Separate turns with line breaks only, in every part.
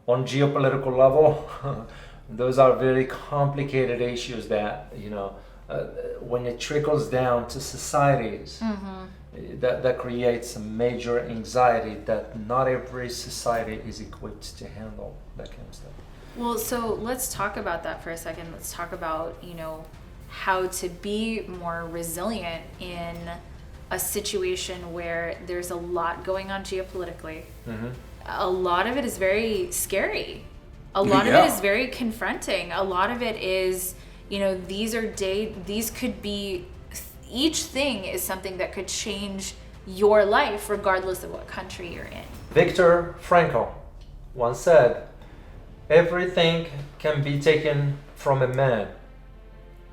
on geopolitical level, those are very complicated issues that, when it trickles down to societies, that creates a major anxiety that not every society is equipped to handle that kind of stuff.
Well, so let's talk about that for a second. Let's talk about, how to be more resilient in a situation where there's a lot going on geopolitically. A lot of it is very scary. A lot of it is very confronting. A lot of it is, these could be, each thing is something that could change your life regardless of what country you're in.
Viktor Frankl once said, "Everything can be taken from a man,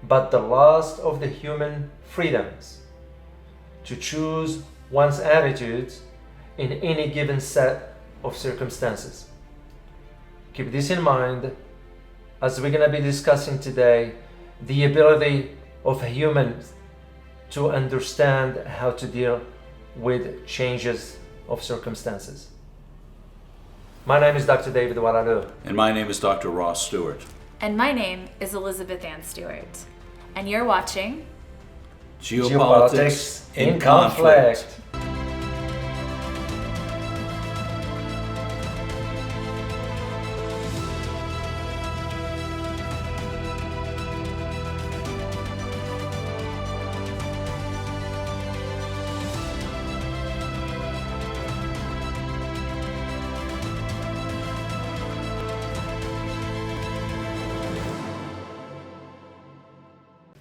but the last of the human freedoms to choose one's attitudes in any given set of circumstances." Keep this in mind as we're going to be discussing today the ability of humans to understand how to deal with changes of circumstances. My name is Dr. David Waralu.
And my name is Dr. Ross Stewart.
And my name is Elizabeth Ann Stewart. And you're watching
Geopolitics in Conflict.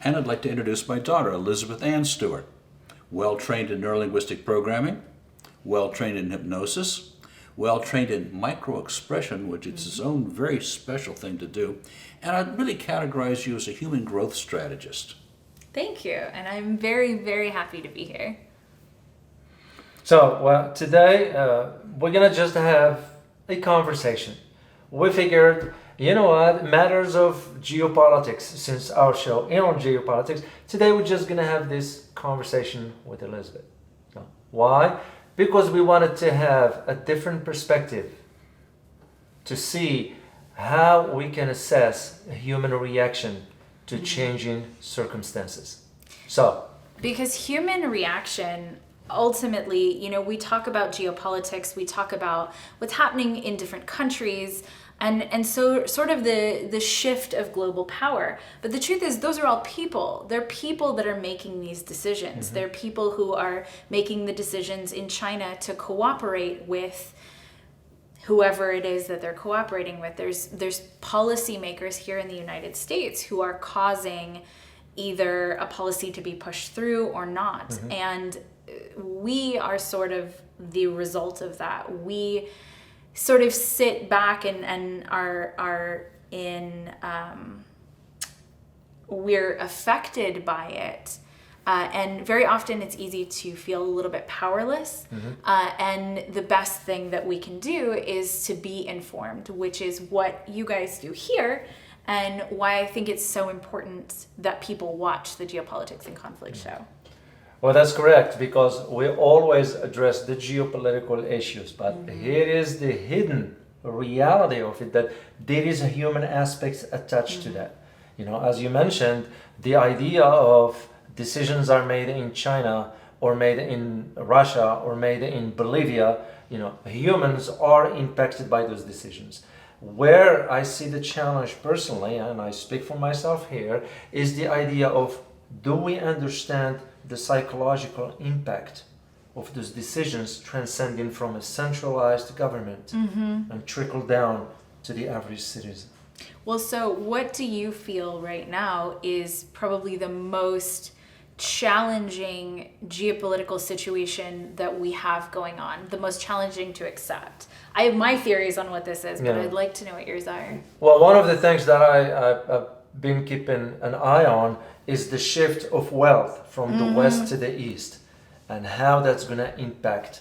And I'd like to introduce my daughter, Elizabeth Ann Stewart. Well-trained in neurolinguistic programming, well-trained in hypnosis, well-trained in micro-expression, which is its own very special thing to do. And I'd really categorize you as a human growth strategist.
Thank you. And I'm very, very happy to be here.
So, today we're going to just have a conversation. We figured, matters of geopolitics, since our show is on geopolitics, today we're just going to have this conversation with Elizabeth. Why? Because we wanted to have a different perspective to see how we can assess a human reaction to changing circumstances. So,
because human reaction, ultimately, we talk about geopolitics, we talk about what's happening in different countries, and so sort of the shift of global power. But the truth is, those are all people. They're people that are making these decisions. They're people who are making the decisions in China to cooperate with whoever it is that they're cooperating with. There's policymakers here in the United States who are causing either a policy to be pushed through or not. And we are sort of the result of that. We sort of sit back and are in, we're affected by it. And very often it's easy to feel a little bit powerless. And the best thing that we can do is to be informed, which is what you guys do here, and why I think it's so important that people watch the Geopolitics and Conflict show.
Well, that's correct, because we always address the geopolitical issues, but here is the hidden reality of it, that there is a human aspect attached to that. As you mentioned, the idea of decisions are made in China or made in Russia or made in Bolivia, humans are impacted by those decisions. Where I see the challenge personally, and I speak for myself here, is the idea of, do we understand the psychological impact of those decisions transcending from a centralized government and trickle down to the average citizen?
Well, so what do you feel right now is probably the most challenging geopolitical situation that we have going on, the most challenging to accept? I have my theories on what this is, but I'd like to know what yours are.
Well, one of the things that I've been keeping an eye on is the shift of wealth from the west to the east, and how that's going to impact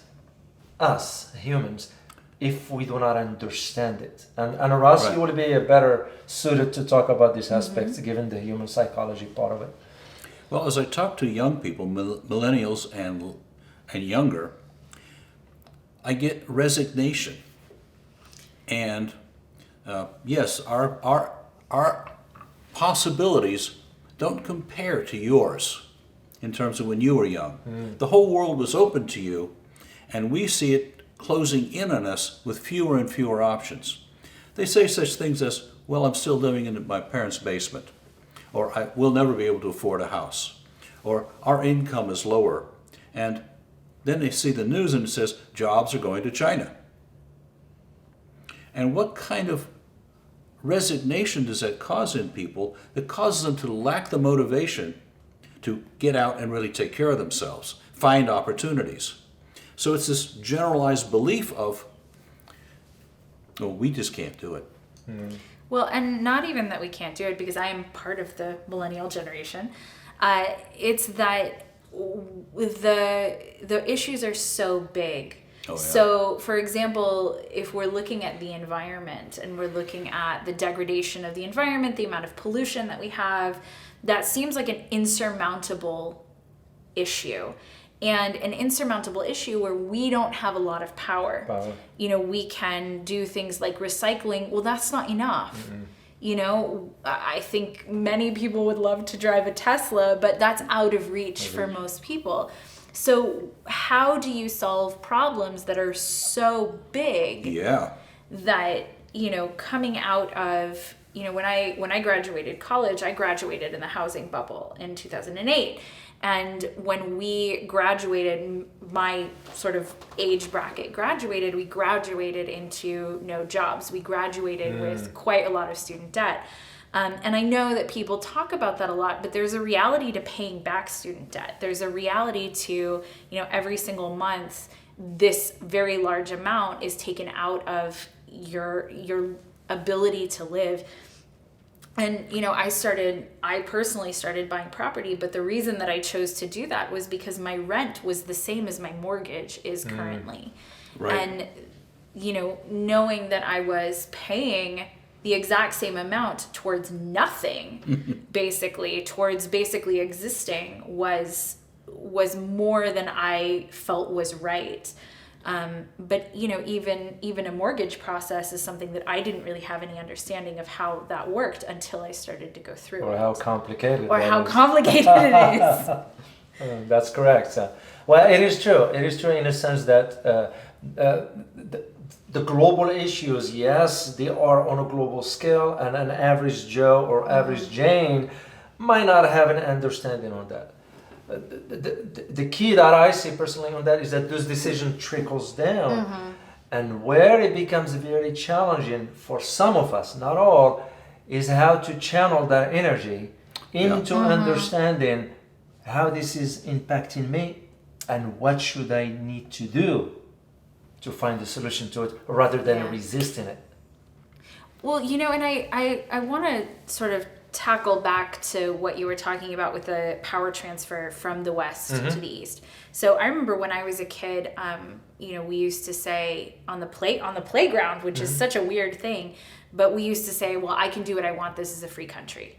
us humans if we do not understand it. And Ross, you would be a better suited to talk about these aspects, given the human psychology part of it.
Well, as I talk to young people, millennials and younger, I get resignation and yes, our possibilities don't compare to yours in terms of when you were young. The whole world was open to you, and we see it closing in on us with fewer and fewer options. They say such things as, well, I'm still living in my parents' basement, or I will never be able to afford a house, or our income is lower. And then they see the news and it says, jobs are going to China. And what kind of resignation does that cause in people that causes them to lack the motivation to get out and really take care of themselves, find opportunities? So it's this generalized belief of, oh, we just can't do it.
Well, and not even that we can't do it, because I am part of the millennial generation. It's that the issues are so big.
Oh, yeah.
So, for example, if we're looking at the environment and we're looking at the degradation of the environment, the amount of pollution that we have, that seems like an insurmountable issue. And an insurmountable issue where we don't have a lot of power. You know, we can do things like recycling. Well, that's not enough. Mm-hmm. You know, I think many people would love to drive a Tesla, but that's out of reach for most people. So how do you solve problems that are so big that, you know, coming out of, you know, when I graduated college, I graduated in the housing bubble in 2008. And when we graduated, my sort of age bracket graduated, we graduated into no jobs. We graduated with quite a lot of student debt. And I know that people talk about that a lot, but there's a reality to paying back student debt. There's a reality to, you know, every single month, this very large amount is taken out of your ability to live. And, you know, I personally started buying property, but the reason that I chose to do that was because my rent was the same as my mortgage is currently.
Right.
And, you know, knowing that I was paying the exact same amount towards nothing, towards basically existing was more than I felt was right. But, you know, even a mortgage process is something that I didn't really have any understanding of how that worked until I started to go through it.
Or how complicated
it is.
That's correct. So, well, it is true. It is true in the sense that the global issues, yes, they are on a global scale, and an average Joe or average Jane might not have an understanding on that. The key that I see personally on that is that this decision trickles down, and where it becomes very challenging for some of us, not all, is how to channel that energy into understanding how this is impacting me and what should I need to do to find a solution to it rather than resisting it.
Well, you know, and I want to sort of tackle back to what you were talking about with the power transfer from the West to the East. So I remember when I was a kid, you know, we used to say on the playground, which is such a weird thing, but we used to say, well, I can do what I want. This is a free country.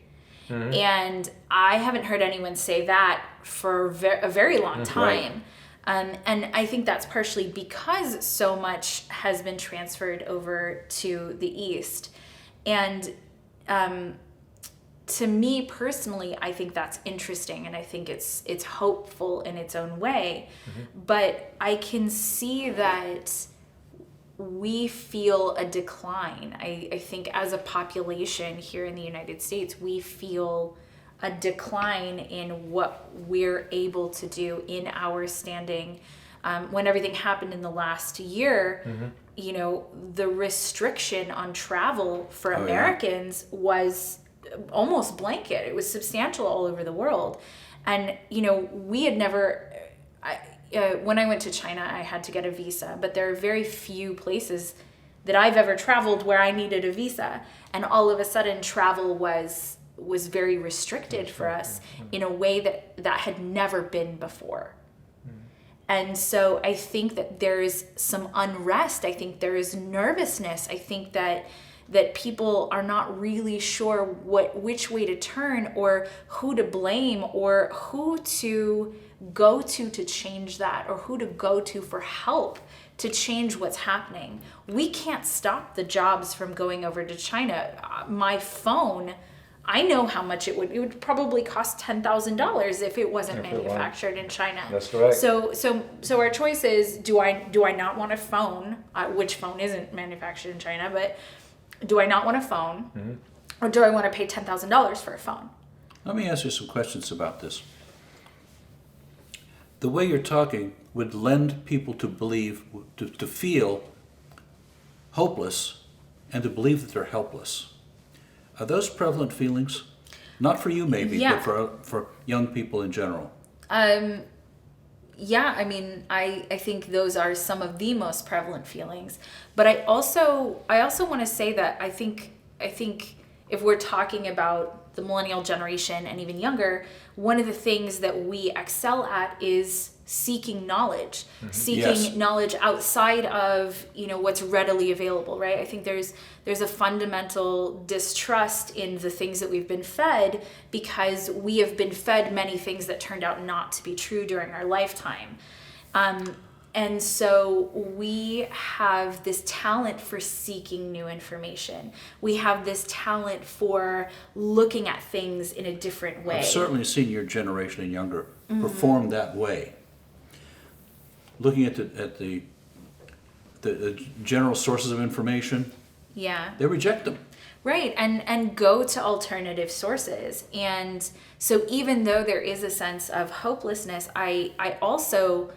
And I haven't heard anyone say that for a very long time. Right. And I think that's partially because so much has been transferred over to the East. And to me personally, I think that's interesting, and I think it's hopeful in its own way. But I can see that we feel a decline. I think as a population here in the United States, we feel a decline in what we're able to do in our standing. When everything happened in the last year, you know, the restriction on travel for Americans was almost blanket. It was substantial all over the world. And, you know, we had never, when I went to China, I had to get a visa, but there are very few places that I've ever traveled where I needed a visa. And all of a sudden travel was very restricted for us in a way that had never been before. And so I think that there is some unrest. I think there is nervousness. I think that people are not really sure which way to turn or who to blame or who to go to change that or who to go to for help to change what's happening. We can't stop the jobs from going over to China. My phone, I know how much it would probably cost $10,000 if it wasn't manufactured in China.
That's correct.
So our choice is, do I not want a phone, which phone isn't manufactured in China, but do I not want a phone, or do I want to pay $10,000 for a phone?
Let me ask you some questions about this. The way you're talking would lend people to believe, to feel hopeless and to believe that they're helpless. Are those prevalent feelings? Not for you maybe,
Yeah.
but for young people in general.
Yeah, I mean, I think those are some of the most prevalent feelings. But I also want to say that I think if we're talking about the millennial generation and even younger, one of the things that we excel at is seeking knowledge,
Yes.
knowledge outside of, what's readily available, right? I think there's a fundamental distrust in the things that we've been fed, because we have been fed many things that turned out not to be true during our lifetime. And so we have this talent for seeking new information. We have this talent for looking at things in a different way.
I've certainly seen your generation and younger perform that way. Looking at the general sources of information,
Yeah.
they reject them.
Right, and go to alternative sources. And so even though there is a sense of hopelessness, I also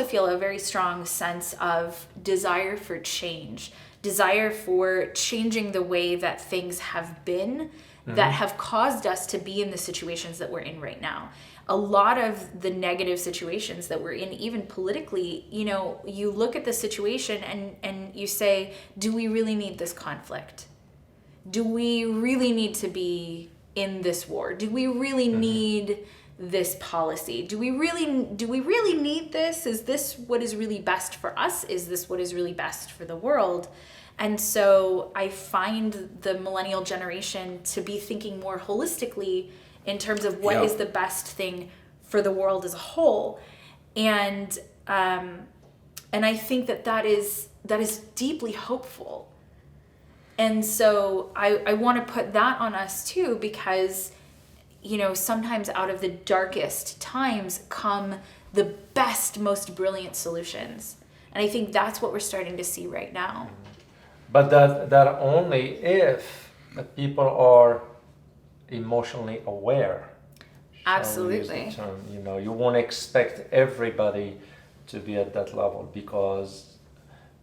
feel a very strong sense of desire for change, desire for changing the way that things have been, that have caused us to be in the situations that we're in right now. A lot of the negative situations that we're in, even politically, you look at the situation and you say, do we really need this conflict? Do we really need to be in this war? Do we really need this policy? Do we really need this? Is this what is really best for us? Is this what is really best for the world? And so I find the millennial generation to be thinking more holistically in terms of what is the best thing for the world as a whole. And I think that is deeply hopeful. And so I want to put that on us too, because sometimes out of the darkest times come the best, most brilliant solutions. And I think that's what we're starting to see right now.
But that only if the people are emotionally aware. Shall we use the
Absolutely.
term? You won't expect everybody to be at that level, because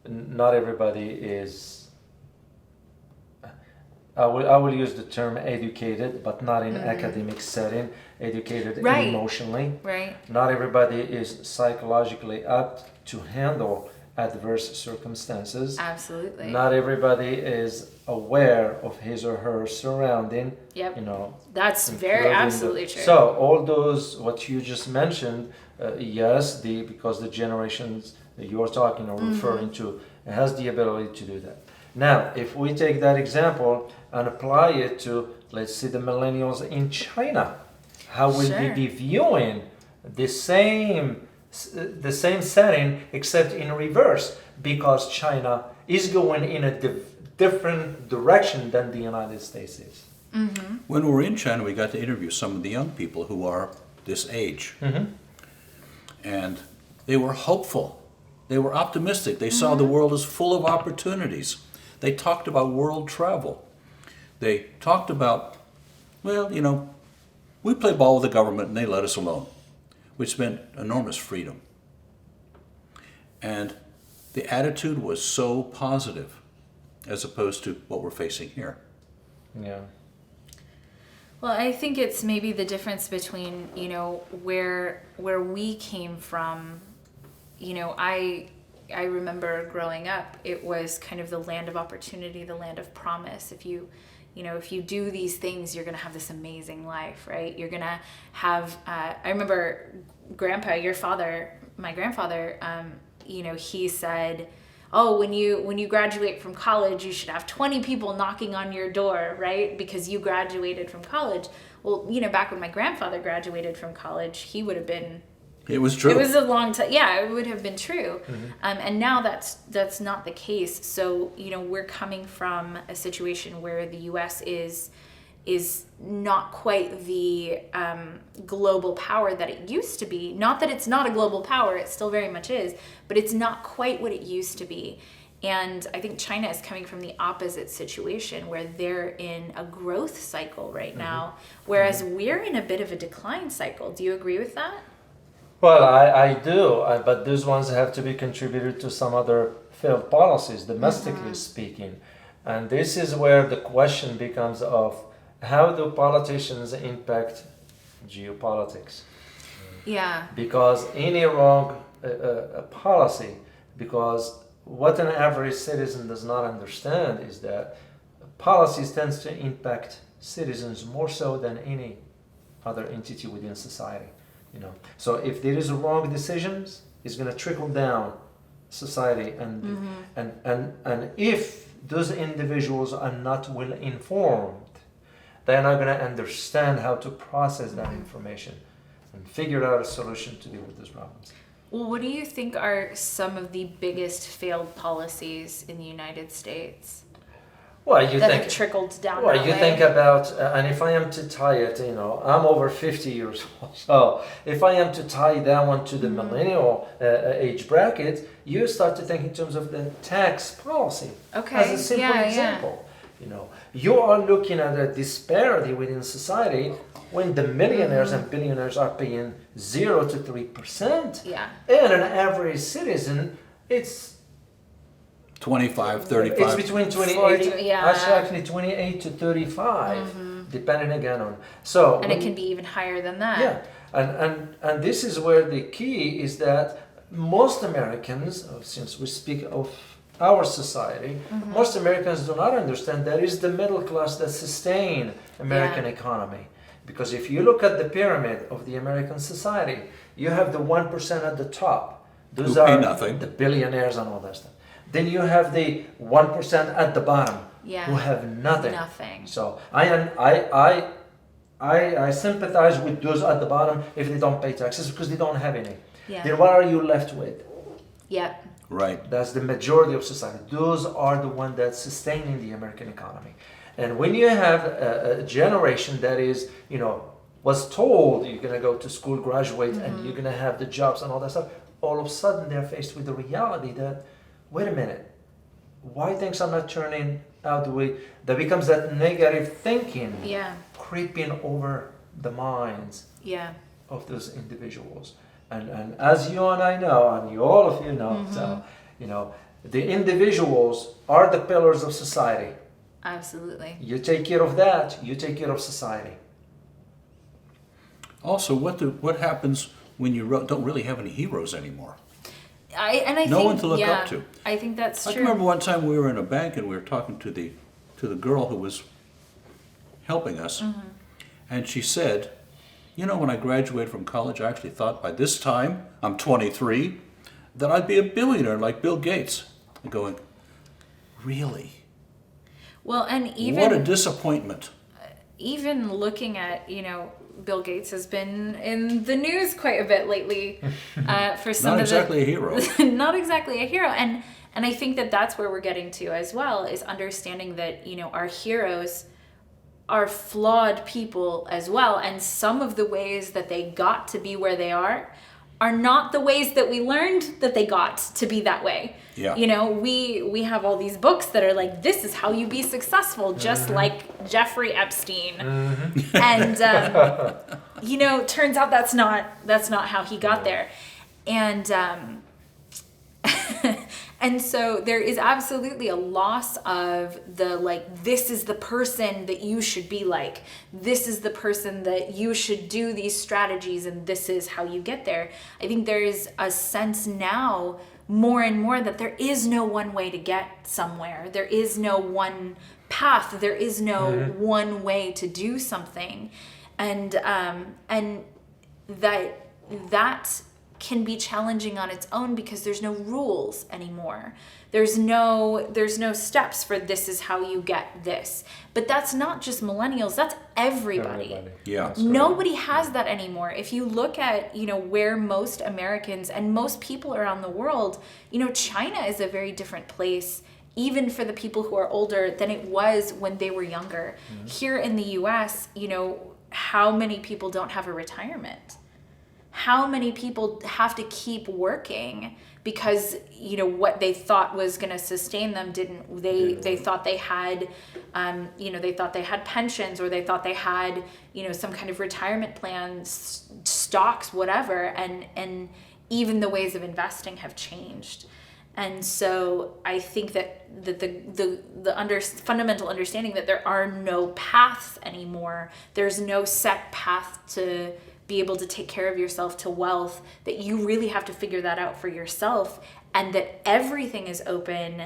not everybody is. I will use the term educated, but not in academic setting. Educated
Right.
emotionally.
Right.
Not everybody is psychologically apt to handle adverse circumstances.
Absolutely.
Not everybody is aware of his or her surrounding.
Yep.
You know,
That's
including
absolutely true.
So all those what you just mentioned, yes, because the generations that you're talking or referring to has the ability to do that. Now, if we take that example and apply it to, let's say, the millennials in China, how will they
Sure.
be viewing the same setting, except in reverse, because China is going in a different direction than the United States is.
When we were in China, we got to interview some of the young people who are this age. And they were hopeful. They were optimistic. They saw the world as full of opportunities. They talked about world travel. They talked about, well, we play ball with the government and they let us alone, which meant enormous freedom. And the attitude was so positive as opposed to what we're facing here.
Yeah.
Well, I think it's maybe the difference between, where we came from. I remember growing up, it was kind of the land of opportunity, the land of promise. If you do these things, you're going to have this amazing life, right? You're going to have, I remember Grandpa, my grandfather, he said, oh, when you graduate from college, you should have 20 people knocking on your door, right? Because you graduated from college. Well, back when my grandfather graduated from college, he would have been
It was true.
It was a long time. Yeah, it would have been true. And now that's not the case. So, we're coming from a situation where the U.S. is not quite the global power that it used to be. Not that it's not a global power, it still very much is, but it's not quite what it used to be. And I think China is coming from the opposite situation where they're in a growth cycle right now, whereas we're in a bit of a decline cycle. Do you agree with that?
Well, I do, but those ones have to be contributed to some other failed policies, domestically speaking. And this is where the question becomes of how do politicians impact geopolitics?
Yeah.
Because any wrong policy, because what an average citizen does not understand is that policies tends to impact citizens more so than any other entity within society. So if there is wrong decisions, it's going to trickle down society, and if those individuals are not well informed, they're not going to understand how to process that information and figure out a solution to deal with those problems.
Well, what do you think are some of the biggest failed policies in the United States?
Well, you
that
think
have trickled down
Well,
that
you
way?
think about, and if I am to tie it, I'm over 50 years old. So if I am to tie that one to the millennial age bracket, you start to think in terms of the tax policy.
Okay.
As a simple
Yeah.
example. You are looking at a disparity within society when the millionaires and billionaires are paying 0 to 3%.
Yeah.
And an average citizen, it's
25, 35.
it's between 28,
40, yeah.
actually 28 to 35, depending again on. So
And it can be even higher than that.
yeah, and this is where the key is that most Americans, since we speak of our society, most Americans do not understand that it's the middle class that sustain American economy. Because if you look at the pyramid of the American society, you have the 1% at the top. Those
Who pay
are
nothing.
the billionaires and all that stuff. Then you have the 1% at the bottom who have nothing.
Nothing.
So I sympathize with those at the bottom if they don't pay taxes because they don't have any.
Yeah.
Then what are you left with?
Yeah.
Right.
That's the majority of society. Those are the ones that sustaining the American economy. And when you have a generation that is, was told you're going to go to school, graduate, and you're going to have the jobs and all that stuff, all of a sudden they're faced with the reality that, wait a minute, why things are not turning out the way, that becomes that negative thinking creeping over the minds of those individuals. And as you and I know, and all of you know, so, the individuals are the pillars of society.
Absolutely.
You take care of that, you take care of society.
Also, what happens when you don't really have any heroes anymore?
I
No
think,
one to look up to.
I think that's
I
true.
can remember one time we were in a bank and we were talking to the girl who was helping us, and she said, when I graduated from college, I actually thought by this time, I'm 23, that I'd be a billionaire like Bill Gates. I'm going, really?
Well, and
What a disappointment.
even looking at, Bill Gates has been in the news quite a bit lately for some
Not
of
exactly a hero.
not exactly a hero. And I think that that's where we're getting to as well, is understanding that, our heroes are flawed people as well. And some of the ways that they got to be where they are not the ways that we learned that they got to be that way.
Yeah.
We have all these books that are like, this is how you be successful, just like Jeffrey Epstein. And turns out that's not how he got there. And and so there is absolutely a loss of the, this is the person that you should be like. This is the person that you should do these strategies, and this is how you get there. I think there is a sense now more and more that there is no one way to get somewhere. There is no one path. There is no one way to do something. And that can be challenging on its own because there's no rules anymore. There's no steps for this is how you get this. But that's not just millennials, that's everybody.
Yeah.
Nobody has that anymore. If you look at, where most Americans and most people around the world, China is a very different place, even for the people who are older, than it was when they were younger. Here in the US, how many people don't have a retirement? How many people have to keep working because what they thought was going to sustain them didn't? They thought they had they thought they had pensions, or they thought they had some kind of retirement plan, stocks, whatever, and even the ways of investing have changed. And so I think that the fundamental understanding that there are no paths anymore, there's no set path to be able to take care of yourself to wealth, that you really have to figure that out for yourself, and that everything is open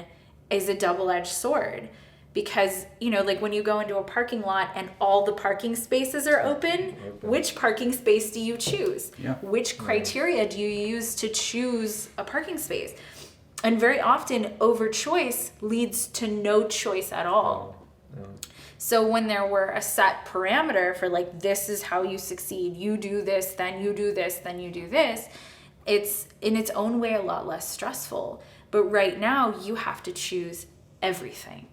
is a double-edged sword. Because, like when you go into a parking lot and all the parking spaces are open, which parking space do you choose?
Yeah.
Which criteria do you use to choose a parking space? And very often, over-choice leads to no choice at all. So when there were a set parameter for this is how you succeed, you do this, then you do this, then you do this, it's in its own way a lot less stressful. But right now you have to choose everything.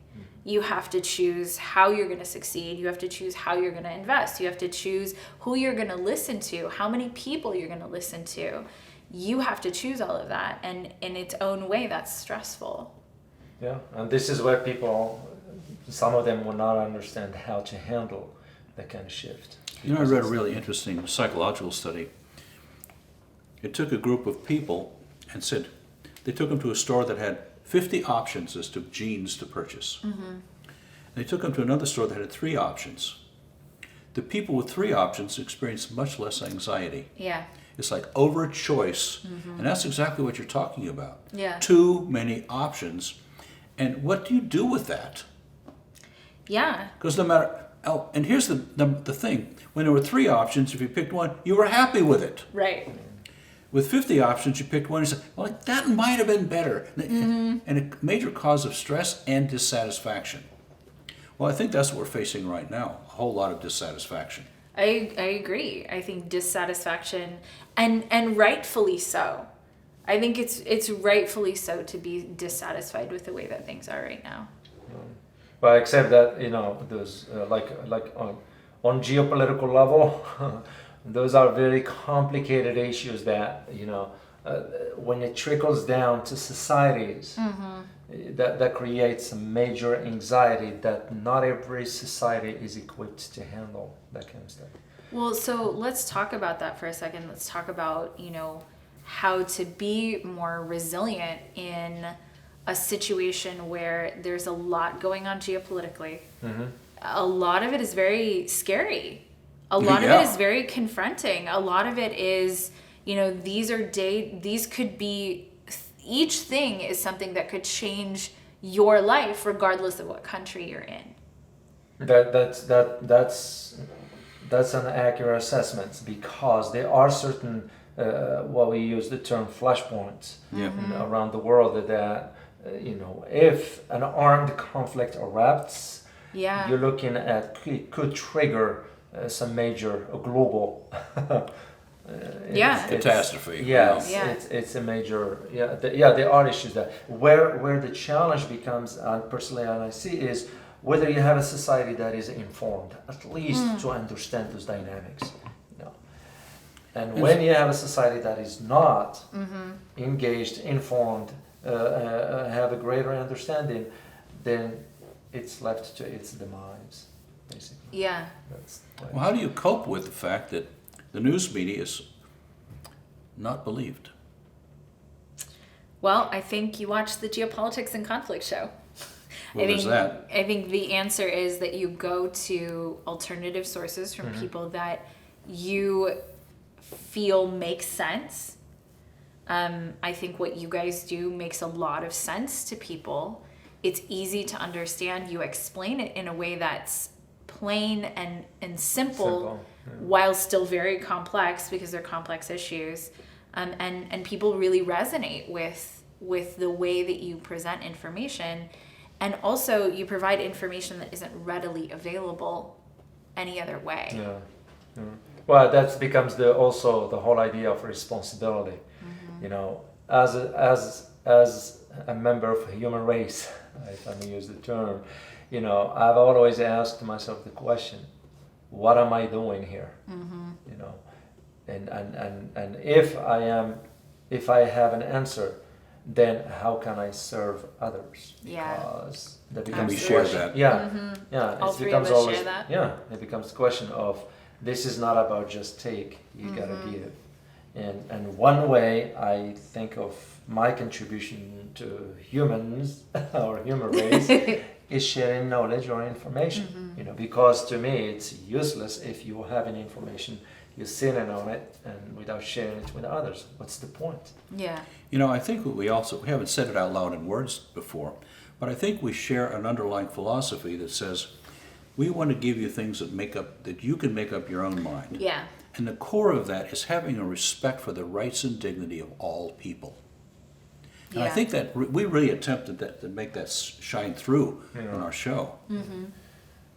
You have to choose how you're going to succeed. You have to choose how you're going to invest. You have to choose who you're going to listen to, how many people you're going to listen to. You have to choose all of that. And in its own way, that's stressful.
Yeah, and this is where people, some of them will not understand how to handle that kind of shift.
I read a really interesting psychological study. It took a group of people and said, they took them to a store that had 50 options as to jeans to purchase. And they took them to another store that had 3 options. The people with 3 options experienced much less anxiety.
Yeah.
It's like over choice, and that's exactly what you're talking about.
Yeah.
Too many options. And what do you do with that?
Yeah.
Because no matter, and here's the thing, when there were 3 options, if you picked one, you were happy with it.
Right.
With 50 options, you picked one and said, well, that might have been better. And a major cause of stress and dissatisfaction. Well, I think that's what we're facing right now, a whole lot of dissatisfaction.
I agree. I think dissatisfaction, and rightfully so. I think it's rightfully so to be dissatisfied with the way that things are right now.
Well, except that those on geopolitical level, those are very complicated issues that when it trickles down to societies, that creates a major anxiety that not every society is equipped to handle that kind of stuff.
Well, so let's talk about that for a second. Let's talk about how to be more resilient in a situation where there's a lot going on geopolitically. A lot of it is very scary. A lot of it is very confronting. A lot of it is, these could be, each thing is something that could change your life regardless of what country you're in.
That's an accurate assessment, because there are certain we use the term flashpoints around the world that if an armed conflict erupts, you're looking at it could trigger some major global
catastrophe.
Yes, it's a major there are issues that where the challenge becomes, personally, and I see, is whether you have a society that is informed, at least to understand those dynamics. And when you have a society that is not engaged, informed, have a greater understanding, then it's left to its demise, basically.
Yeah.
Well, how do you cope with the fact that the news media is not believed?
Well, I think you watch the Geopolitics and Conflict show.
Well, there's that.
I think the answer is that you go to alternative sources from people that you feel make sense. I think what you guys do makes a lot of sense to people. It's easy to understand. You explain it in a way that's plain and simple. While still very complex, because they're complex issues. and people really resonate with the way that you present information, and also you provide information that isn't readily available any other way.
Yeah. Yeah. Well, that becomes also the whole idea of responsibility. You know, as a member of a human race, if I may use the term, you know, I've always asked myself the question, what am I doing here? You know, and if I have an answer, then how can I serve others?
Yeah.
Because that
And
becomes
we
the
share
question.
that.
Yeah, yeah.
All
It
three
becomes
of us
always,
share that.
yeah. It becomes the question of, this is not about just take. You gotta give. And one way I think of my contribution to humans or human race is sharing knowledge or information. You know, because to me it's useless if you have any information, you sit in on it, and without sharing it with others. What's the point?
Yeah.
You know, I think we haven't said it out loud in words before, but I think we share an underlying philosophy that says we want to give you things that you can make up your own mind.
Yeah.
And the core of that is having a respect for the rights and dignity of all people. And I
Yeah.
think that we really attempted to make that shine through in our show.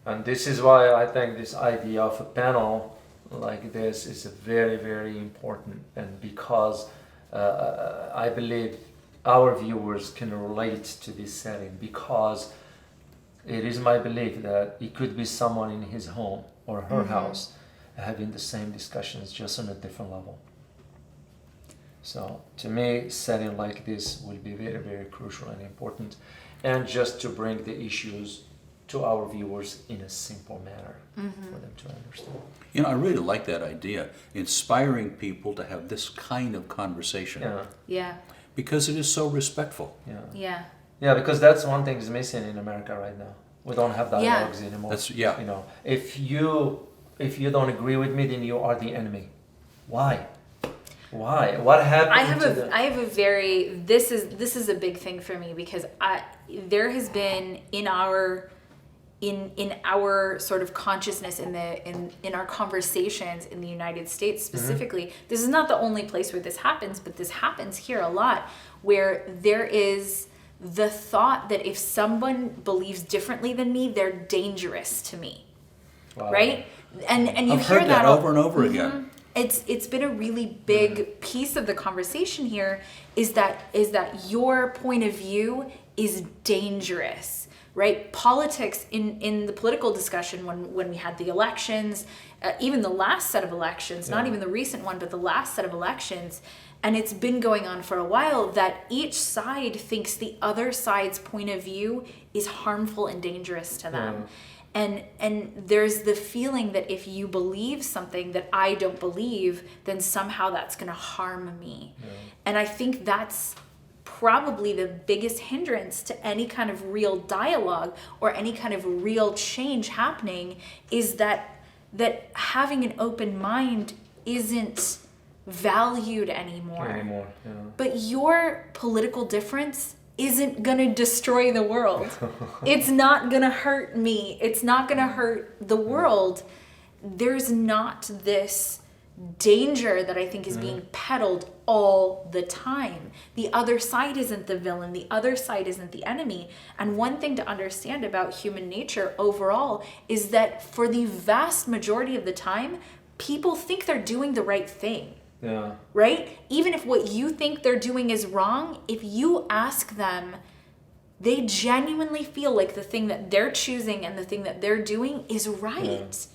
And this is why I think this idea of a panel like this is very, very important. And because I believe our viewers can relate to this setting, because it is my belief that it could be someone in his home or her house having the same discussions, just on a different level. So to me, setting like this will be very, very crucial and important, and just to bring the issues to our viewers in a simple manner for them to understand.
You know, I really like that idea, inspiring people to have this kind of conversation.
Yeah,
Yeah.
Because it is so respectful.
yeah,
Yeah.
yeah. Because that's one thing is missing in America right now. We don't have dialogues anymore.
Yeah.
You know, if you don't agree with me, then you are the enemy. Why? Why? What happened?
I have a very this is a big thing for me, because there has been in our sort of consciousness in our conversations in the United States specifically. This is not the only place where this happens, but this happens here a lot, where there is the thought that if someone believes differently than me, they're dangerous to me.
Wow.
Right? And you
I've
hear
heard that
all-
over and over again.
It's been a really big piece of the conversation here, is that your point of view is dangerous, right? Politics in the political discussion, when we had the elections, even the last set of elections, not even the recent one, but the last set of elections, and it's been going on for a while, that each side thinks the other side's point of view is harmful and dangerous to them. And there's the feeling that if you believe something that I don't believe, then somehow that's going to harm me. And I think that's probably the biggest hindrance to any kind of real dialogue or any kind of real change happening, is that having an open mind isn't valued anymore. But your political difference isn't gonna destroy the world. It's not gonna hurt me. It's not gonna hurt the world. There's not this danger that I think is being peddled all the time. The other side isn't the villain. The other side isn't the enemy. And one thing to understand about human nature overall is that for the vast majority of the time, people think they're doing the right thing.
Yeah.
Right? Even if what you think they're doing is wrong, if you ask them, they genuinely feel like the thing that they're choosing and the thing that they're doing is right.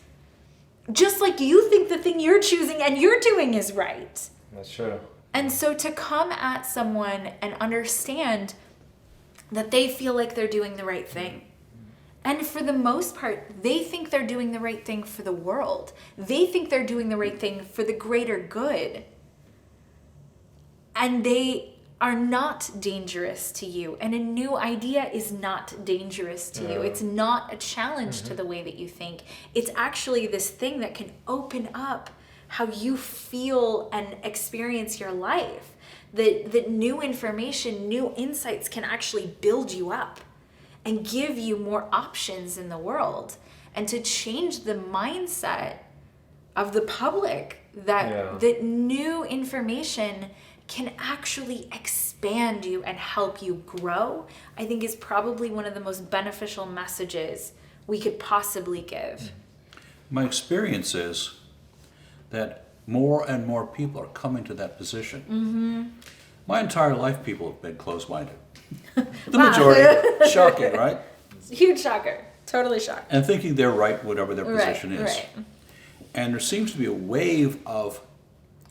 Just like you think the thing you're choosing and you're doing is right.
That's true.
And so to come at someone and understand that they feel like they're doing the right thing, and for the most part, they think they're doing the right thing for the world. They think they're doing the right thing for the greater good. And they are not dangerous to you. And a new idea is not dangerous to you. It's not a challenge to the way that you think. It's actually this thing that can open up how you feel and experience your life. That new information, new insights can actually build you up and give you more options in the world, and to change the mindset of the public that new information can actually expand you and help you grow, I think is probably one of the most beneficial messages we could possibly give.
My experience is that more and more people are coming to that position.
Mm-hmm.
My entire life, people have been closed-minded. The
Wow.
majority, shocking, right?
Huge shocker. Totally shocker.
And thinking they're right, whatever their position is.
Right.
And there seems to be a wave of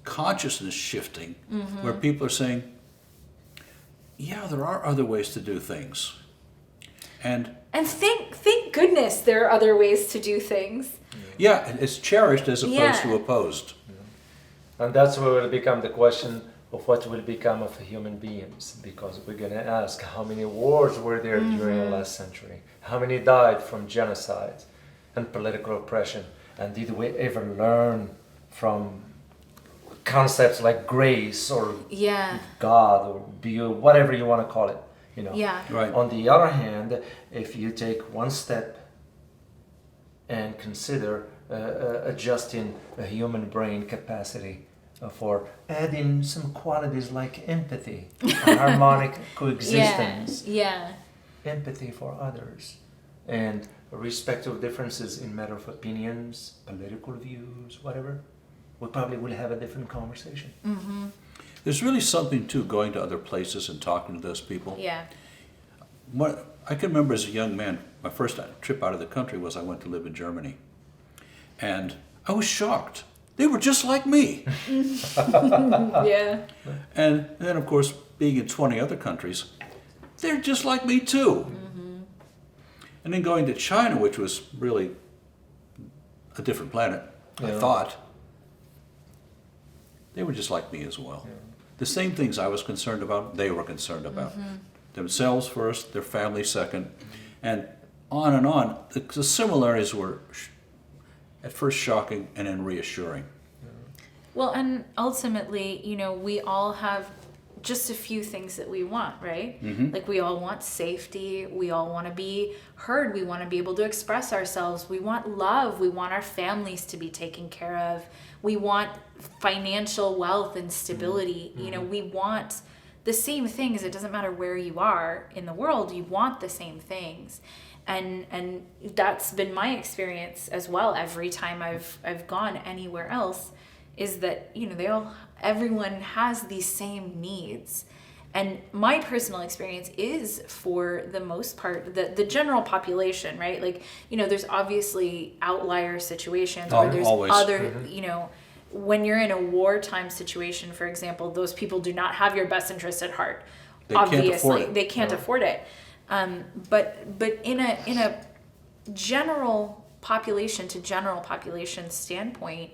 consciousness shifting where people are saying, yeah, there are other ways to do things. And
thank goodness there are other ways to do things.
yeah, it's cherished as opposed to opposed.
And that's where will become the question of what will become of human beings, because we're going to ask how many wars were there during the last century, how many died from genocide and political oppression, and did we ever learn from concepts like grace or God or whatever you want to call it, you know.
Yeah.
Right.
On the other hand, if you take one step and consider adjusting a human brain capacity for adding some qualities like empathy, harmonic coexistence, empathy for others, and respect of differences in matter of opinions, political views, whatever, we probably will have a different conversation.
Mm-hmm.
There's really something to going to other places and talking to those people.
Yeah.
I can remember as a young man, my first trip out of the country was I went to live in Germany. And I was shocked. They were just like me.
Yeah.
And then, of course, being in 20 other countries, they're just like me too.
Mm-hmm.
And then going to China, which was really a different planet, I thought, they were just like me as well.
Yeah.
The same things I was concerned about, they were concerned about. Themselves first, their family second, and on and on. The similarities were at first shocking and then reassuring.
Well, and ultimately, you know, we all have just a few things that we want, right? Like we all want safety, we all want to be heard, we want to be able to express ourselves, we want love, we want our families to be taken care of, we want financial wealth and stability. You know, we want the same things. It doesn't matter where you are in the world, you want the same things. And that's been my experience as well every time I've gone anywhere else, is that, you know, everyone has these same needs. And my personal experience is, for the most part, the general population, right? Like, you know, there's obviously outlier situations, or there's
always.
other, you know, when you're in a wartime situation, for example, those people do not have your best interest at heart.
They can't
Obviously,
afford it.
they can't afford it. But in a general population to general population standpoint,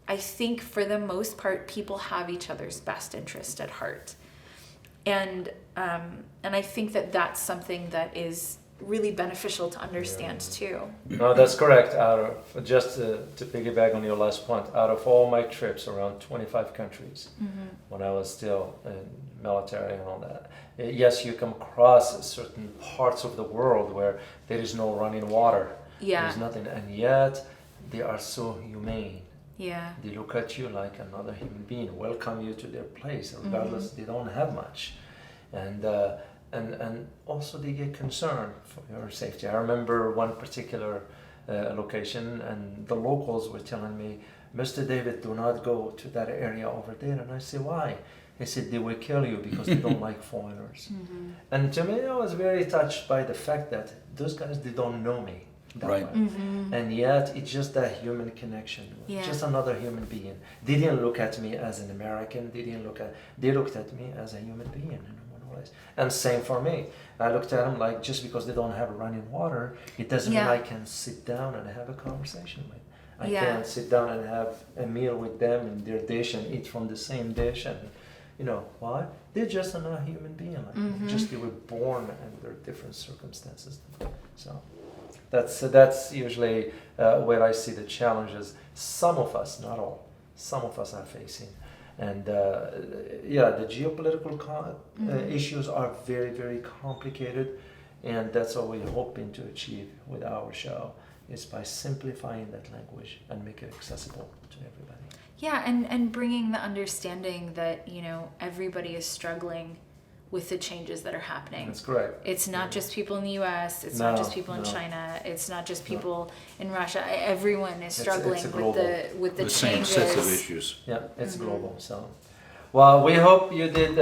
I think for the most part, people have each other's best interest at heart. And I think that that's something that is really beneficial to understand too.
No, that's correct. Just to piggyback on your last point, out of all my trips around 25 countries, when I was still in military and all that, yes, you come across certain parts of the world where there is no running water. There's nothing, and yet they are so humane. They look at you like another human being, welcome you to their place, regardless they don't have much, and also they get concerned for your safety. I remember one particular location, and the locals were telling me, "Mr. David, do not go to that area over there." And I said, "Why?" They said, "They will kill you because they don't like foreigners." And to me, I was very touched by the fact that those guys, they don't know me that
Right.
way. And yet it's just that human connection, just another human being. They didn't look at me as an American, they looked at me as a human being in one way. And same for me. I looked at them like, just because they don't have running water, it doesn't mean I can sit down and have a conversation with. I can sit down and have a meal with them in their dish and eat from the same dish. And you know why? They're just another human being like me. Just they were born under different circumstances. So that's usually where I see the challenges some of us, not all, some of us are facing. And the geopolitical issues are very, very complicated, and that's what we're hoping to achieve with our show, is by simplifying that language and make it accessible to everybody.
Yeah, and bringing the understanding that, you know, everybody is struggling with the changes that are happening.
That's correct.
It's not just people in the US, it's
No,
not just people in
no.
China, it's not just people in Russia. Everyone is
It's
struggling
global.
with the
same
changes.
sets of issues.
Yeah, it's global. So, well, we hope you did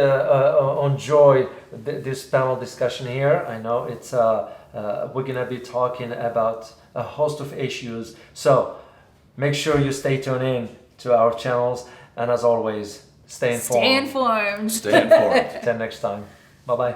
enjoy this panel discussion here. I know it's we're gonna be talking about a host of issues. So, make sure you stay tuned in to our channels, and as always, stay informed.
Stay informed.
Stay informed.
Till next time. Bye bye.